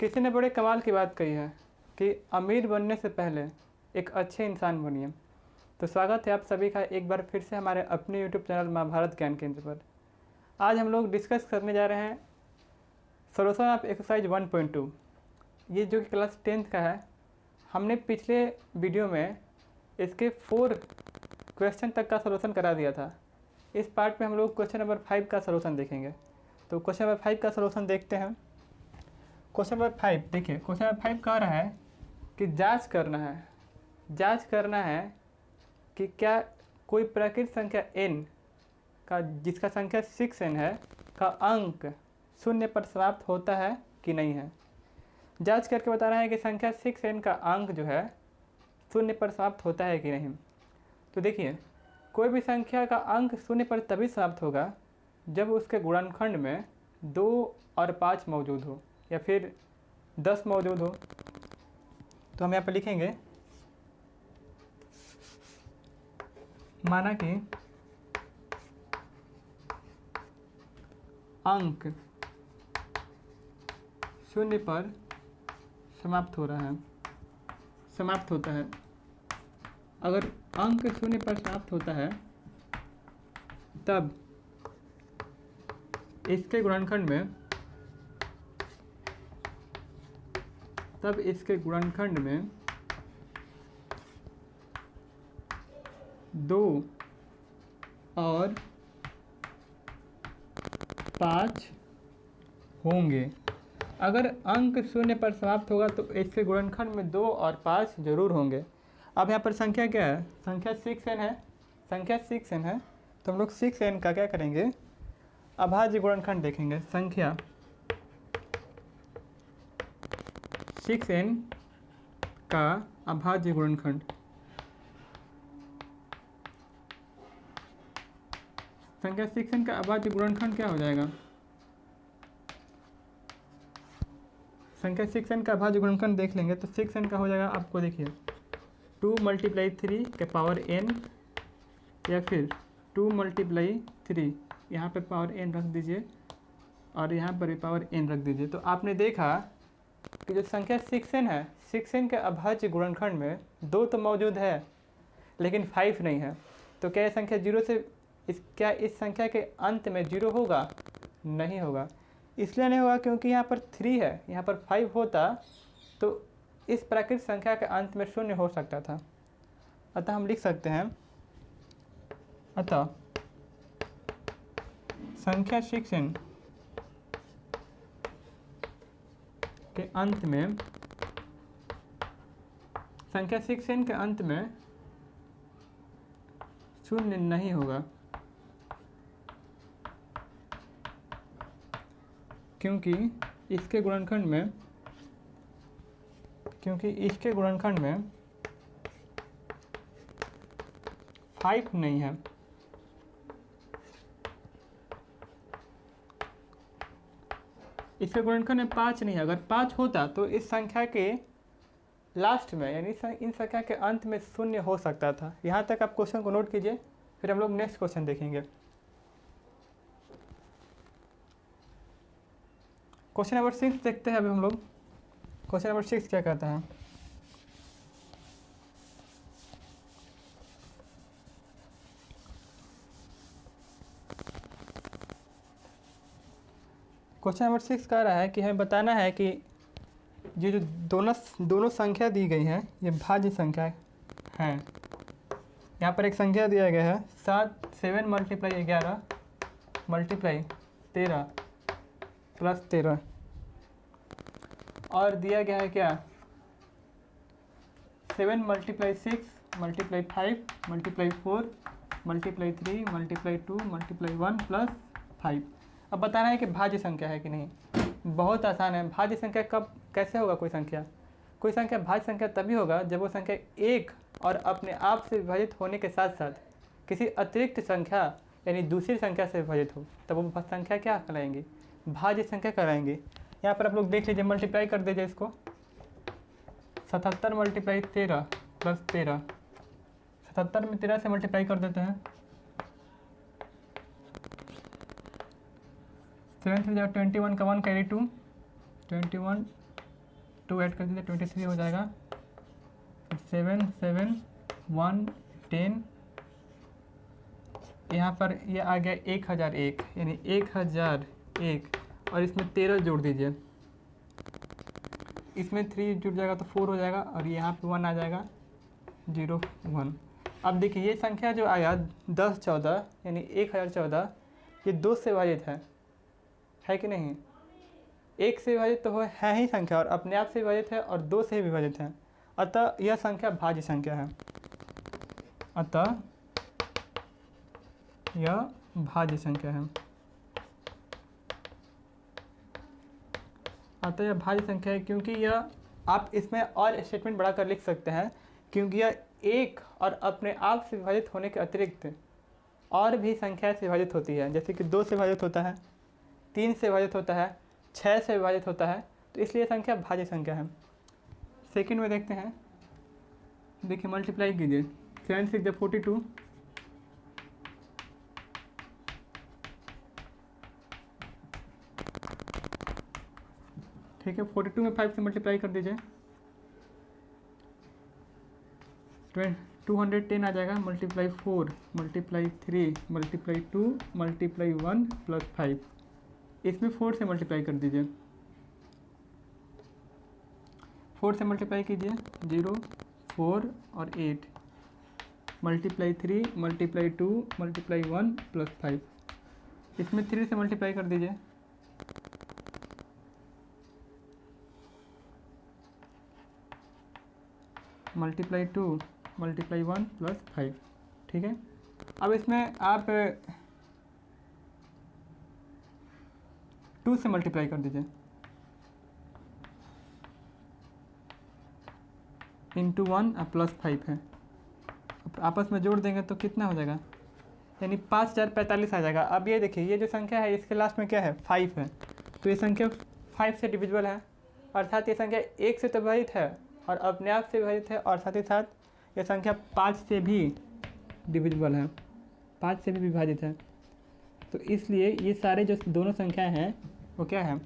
किसी ने बड़े कमाल की बात कही है कि अमीर बनने से पहले एक अच्छे इंसान बनिए। तो स्वागत है आप सभी का एक बार फिर से हमारे अपने यूट्यूब चैनल महाभारत ज्ञान केंद्र पर। आज हम लोग डिस्कस करने जा रहे हैं सोल्यूशन ऑफ एक्सरसाइज 1.2। ये जो कि क्लास 10th का है। हमने पिछले वीडियो में इसके 4 क्वेश्चन तक का सोल्यूशन करा दिया था। इस पार्ट में हम लोग क्वेश्चन नंबर 5 का सोल्यूशन देखेंगे। तो क्वेश्चन नंबर 5 का सोल्यूशन देखते हैं। क्वेश्चन नंबर 5 देखिए, क्वेश्चन नंबर 5 कह रहा है कि जांच करना है कि क्या कोई प्राकृत संख्या n का जिसका संख्या 6n है का अंक शून्य पर समाप्त होता है कि नहीं है। जांच करके बताना है कि संख्या 6n का अंक जो है शून्य पर समाप्त होता है कि नहीं। तो देखिए, कोई भी संख्या का अंक शून्य पर तभी समाप्त होगा जब उसके गुणनखंड में 2 और 5 मौजूद हो या फिर 10 मौजूद हो। तो हम यहाँ पर लिखेंगे, माना कि अंक शून्य पर समाप्त होता है। अगर अंक शून्य पर समाप्त होता है तब इसके गुणनखंड में 2 और 5 होंगे। अगर अंक शून्य पर समाप्त होगा तो इसके गुणनखंड में 2 और 5 जरूर होंगे। अब यहाँ पर संख्या क्या है? संख्या 6n है। तो हम लोग 6n का क्या करेंगे? अभाज्य गुणनखंड देखेंगे। संख्या 6n का अभाज्य गुणनखंड। संख्या 6n का अभाज्य गुणनखंड क्या हो जाएगा? संख्या 6n का अभाज्य गुणनखंड देख लेंगे तो 6n का हो जाएगा, आपको देखिए 2 × 3 के पावर n या फिर 2 × 3, यहाँ पे पावर n रख दीजिए और यहाँ पर भी पावर n रख दीजिए। तो आपने देखा कि जो संख्या 6n है, 6n के अभाज्य गुणनखंड में 2 तो मौजूद है लेकिन 5 नहीं है। तो क्या ये संख्या 0 से क्या इस संख्या के अंत में 0 होगा? नहीं होगा। इसलिए नहीं होगा क्योंकि यहाँ पर 3 है, यहाँ पर 5 होता तो इस प्राकृत संख्या के अंत में 0 हो सकता था। अतः हम लिख सकते हैं, अतः संख्या 6n के अंत में संख्या 6n के अंत में 0 नहीं होगा, क्योंकि इसके गुणनखंड में 5 नहीं है। इसके गुणनखंड में 5 नहीं है। अगर 5 होता तो इस संख्या के लास्ट में यानी इन संख्या के अंत में 0 हो सकता था। यहाँ तक आप क्वेश्चन को नोट कीजिए, फिर हम लोग नेक्स्ट क्वेश्चन देखेंगे। क्वेश्चन नंबर 6 देखते हैं अभी हम लोग। क्वेश्चन नंबर 6 क्या कहता है? क्वेश्चन नंबर 6 कह रहा है कि हमें बताना है कि ये जो दोनों संख्या दी गई हैं ये भाज्य संख्या हैं। यहाँ पर एक संख्या दिया गया है 7 × 11 × 13 + 13 और दिया गया है क्या 7 × 6 × 5 × 4 × 3 × 2 × 1 + 5। अब बताना है कि भाज्य संख्या है कि नहीं। बहुत आसान है। भाज्य संख्या कैसे होगा? कोई संख्या भाज्य संख्या तभी होगा जब वो संख्या एक और अपने आप से विभाजित होने के साथ साथ किसी अतिरिक्त संख्या यानी दूसरी संख्या से विभाजित हो, तब वो संख्या क्या कहलाएंगी? भाज्य संख्या कहलाएंगी। यहाँ पर आप लोग देख लीजिए, मल्टीप्लाई कर दीजिए इसको। 77 × 13 + 13, 77 में 13 से मल्टीप्लाई कर देते हैं। 7 3 21 का 1 कैरी 2, 21 2 ऐड कर दीजिए 23 हो जाएगा। 7 7 1 10, यहाँ पर ये आ गया 1001, यानी 1001 और इसमें 13 जोड़ दीजिए, इसमें 3 जुड़ जाएगा तो 4 हो जाएगा और यहाँ पे 1 आ जाएगा 0 1। अब देखिए ये संख्या जो आया 10 14 यानी 1014, ये 2 से विभाजित है कि नहीं? 1 से विभाजित तो है ही संख्या और अपने आप से विभाजित है और 2 से ही विभाजित है, अतः यह संख्या भाज्य संख्या है। अतः यह भाज्य संख्या है। अतः यह भाज्य संख्या है क्योंकि यह, आप इसमें और स्टेटमेंट बढ़ा कर लिख सकते हैं, क्योंकि यह 1 और अपने आप से विभाजित होने के अतिरिक्त और भी संख्या से विभाजित होती है, जैसे कि 2 से विभाजित होता है, 3 से विभाजित होता है, 6 से विभाजित होता है, तो इसलिए संख्या भाज्य संख्या है। सेकंड में देखते हैं, देखिए मल्टीप्लाई कीजिए, 7 6 42, ठीक है। 42 में 5 से मल्टीप्लाई कर दीजिए, 210 आ जाएगा, multiply 4 multiply 3 multiply 2 multiply 1 plus 5, इसमें 4 से मल्टीप्लाई कर दीजिए, 4 से मल्टीप्लाई कीजिए 0 4 और 8, मल्टीप्लाई 3 मल्टीप्लाई 2 मल्टीप्लाई 1 प्लस 5, इसमें 3 से मल्टीप्लाई कर दीजिए, मल्टीप्लाई 2 मल्टीप्लाई 1 प्लस 5, ठीक है। अब इसमें आप 2 से मल्टीप्लाई कर दीजिए, इंटू 1 प्लस 5 है, आपस में जोड़ देंगे तो कितना हो जाएगा, यानी 5045 आ जाएगा। अब ये देखिए ये जो संख्या है इसके लास्ट में क्या है 5 है, तो ये संख्या 5 से डिविजिबल है, अर्थात ये संख्या 1 से तो विभाजित है और अपने आप से विभाजित है, और साथ ही साथ यह संख्या 5 से भी डिविजिबल है, 5 से भी विभाजित है। तो इसलिए ये सारे जो दोनों संख्याएं हैं वो क्या है,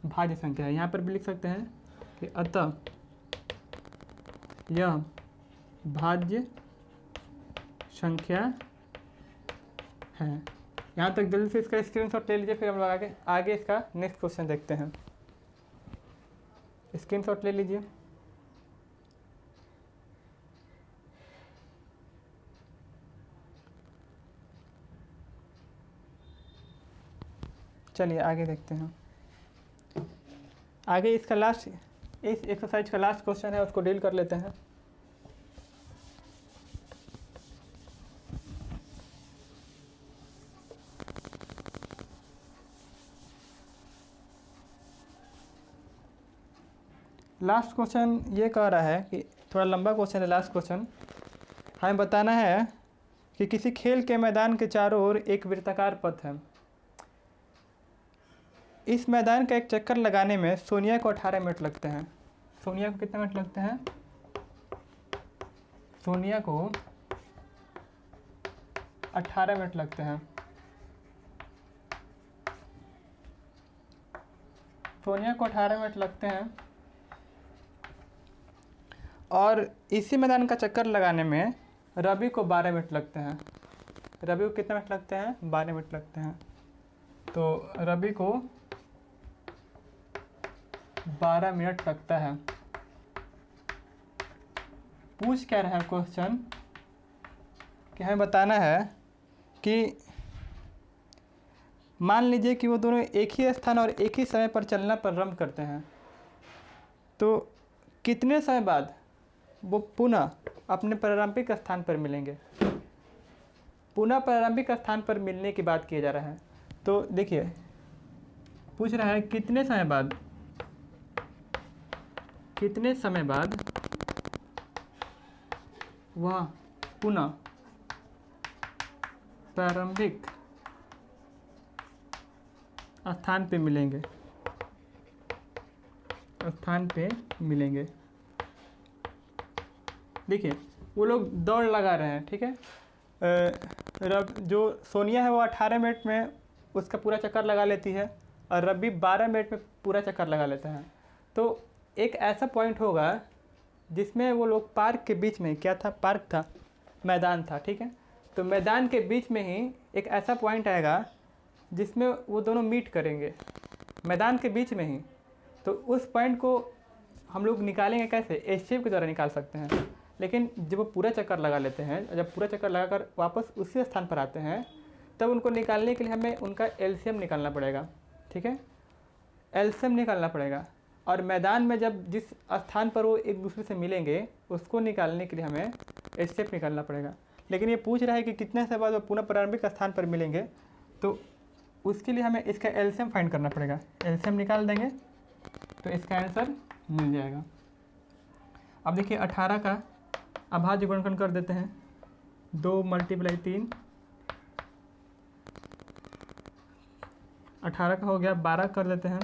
भाज्य संख्या है। यहाँ पर भी लिख सकते हैं कि अतः यह भाज्य संख्या है। यहाँ तक जल्दी से इसका स्क्रीनशॉट ले लीजिए, फिर हम लोग आगे इसका नेक्स्ट क्वेश्चन देखते हैं। स्क्रीनशॉट ले लीजिए। चलिए आगे देखते हैं। आगे इसका लास्ट, इस एक्सरसाइज का लास्ट क्वेश्चन है, उसको डील कर लेते हैं। लास्ट क्वेश्चन ये कह रहा है कि थोड़ा लंबा क्वेश्चन है। लास्ट क्वेश्चन हमें बताना है कि किसी खेल के मैदान के चारों ओर एक वृत्ताकार पथ है। इस मैदान का एक चक्कर लगाने में सोनिया को 18 मिनट लगते हैं। सोनिया को कितने मिनट लगते हैं? सोनिया को 18 मिनट लगते हैं। सोनिया को 18 मिनट लगते हैं और इसी मैदान का चक्कर लगाने में रवि को 12 मिनट लगते हैं। रवि को कितने मिनट लगते हैं? 12 मिनट लगते हैं। तो रवि को 12 मिनट लगता है। पूछ क्या रहा है क्वेश्चन कि हमें बताना है कि मान लीजिए कि वो दोनों एक ही स्थान और एक ही समय पर चलना प्रारंभ करते हैं, तो कितने समय बाद वो पुनः अपने प्रारंभिक स्थान पर मिलेंगे। पुनः प्रारंभिक स्थान पर मिलने की बात किया जा रहा है। तो देखिए पूछ रहा है कितने समय बाद, कितने समय बाद वह पुनः प्रारंभिक स्थान पे मिलेंगे, स्थान पे मिलेंगे। देखिए वो लोग दौड़ लगा रहे हैं, ठीक है। जो सोनिया है वो 18 मिनट में उसका पूरा चक्कर लगा लेती है और रवि 12 मिनट में पूरा चक्कर लगा लेता है। तो एक ऐसा पॉइंट होगा जिसमें वो लोग पार्क के बीच में, क्या था, पार्क था, मैदान था, ठीक है। तो मैदान के बीच में ही एक ऐसा पॉइंट आएगा जिसमें वो दोनों मीट करेंगे, मैदान के बीच में ही। तो उस पॉइंट को हम लोग निकालेंगे कैसे? एस शेप के द्वारा निकाल सकते हैं। लेकिन जब वो पूरा चक्कर लगा लेते हैं, जब पूरा चक्कर लगाकर वापस उसी स्थान पर आते हैं, तब उनको निकालने के लिए हमें उनका एलसीएम निकालना पड़ेगा, ठीक है। एलसीएम निकालना पड़ेगा। और मैदान में जब जिस स्थान पर वो एक दूसरे से मिलेंगे, उसको निकालने के लिए हमें एस शेप निकालना पड़ेगा। लेकिन ये पूछ रहा है कि कितने से बाद वो पुनः प्रारंभिक स्थान पर मिलेंगे, तो उसके लिए हमें इसका एलसीएम फाइंड करना पड़ेगा। एलसीएम निकाल देंगे तो इसका आंसर मिल जाएगा। अब देखिए 18 का अभाज्य गुणनखंड कर देते हैं, 2 × 3, 18 का हो गया, 12 कर देते हैं,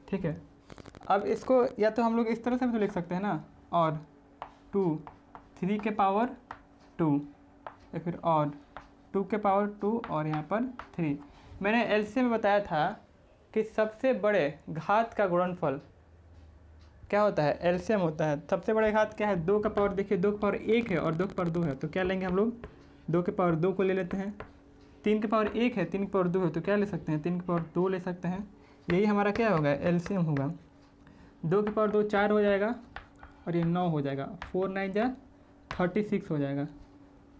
ठीक है। अब इसको या तो हम लोग इस तरह से भी तो लिख सकते हैं ना, और 2 3 के पावर 2, या फिर और 2 के पावर 2 और यहाँ पर 3। मैंने एलसीएम में बताया था कि सबसे बड़े घात का गुणनफल क्या होता है? एलसीएम होता है। सबसे बड़े घात क्या है? 2 का पावर, देखिए 2 का पावर 1 है और 2 का पावर 2 है, तो क्या लेंगे हम लोग? 2 के पावर 2 को ले लेते हैं। 3 के पावर 1 है, 3 के पावर 2 है, तो क्या ले सकते हैं? 3 के पावर 2 ले सकते हैं। यही हमारा क्या होगा? एलसीएम होगा। 2 के पावर 2 4 हो जाएगा और ये 9 हो जाएगा, 4 9 जा 36 हो जाएगा।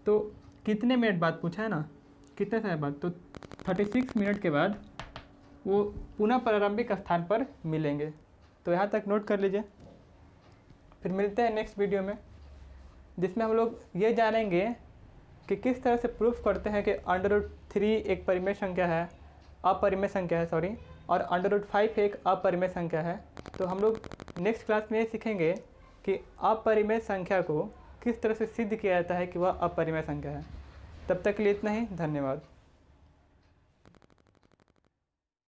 तो कितने मिनट बाद पूछा है ना, कितने समय बाद? तो 36 मिनट के बाद वो पुनः प्रारंभिक स्थान पर मिलेंगे। तो यहाँ तक नोट कर लीजिए। फिर मिलते हैं नेक्स्ट वीडियो में, जिसमें हम लोग ये जानेंगे कि किस तरह से प्रूफ करते हैं कि √3 एक परिमेय संख्या है, अपरिमेय संख्या है, सॉरी, और √5 एक अपरिमेय संख्या है। तो हम लोग नेक्स्ट क्लास में ये सीखेंगे कि अपरिमेय संख्या को किस तरह से सिद्ध किया जाता है कि वह अपरिमेय संख्या है। तब तक के लिए इतना ही, धन्यवाद।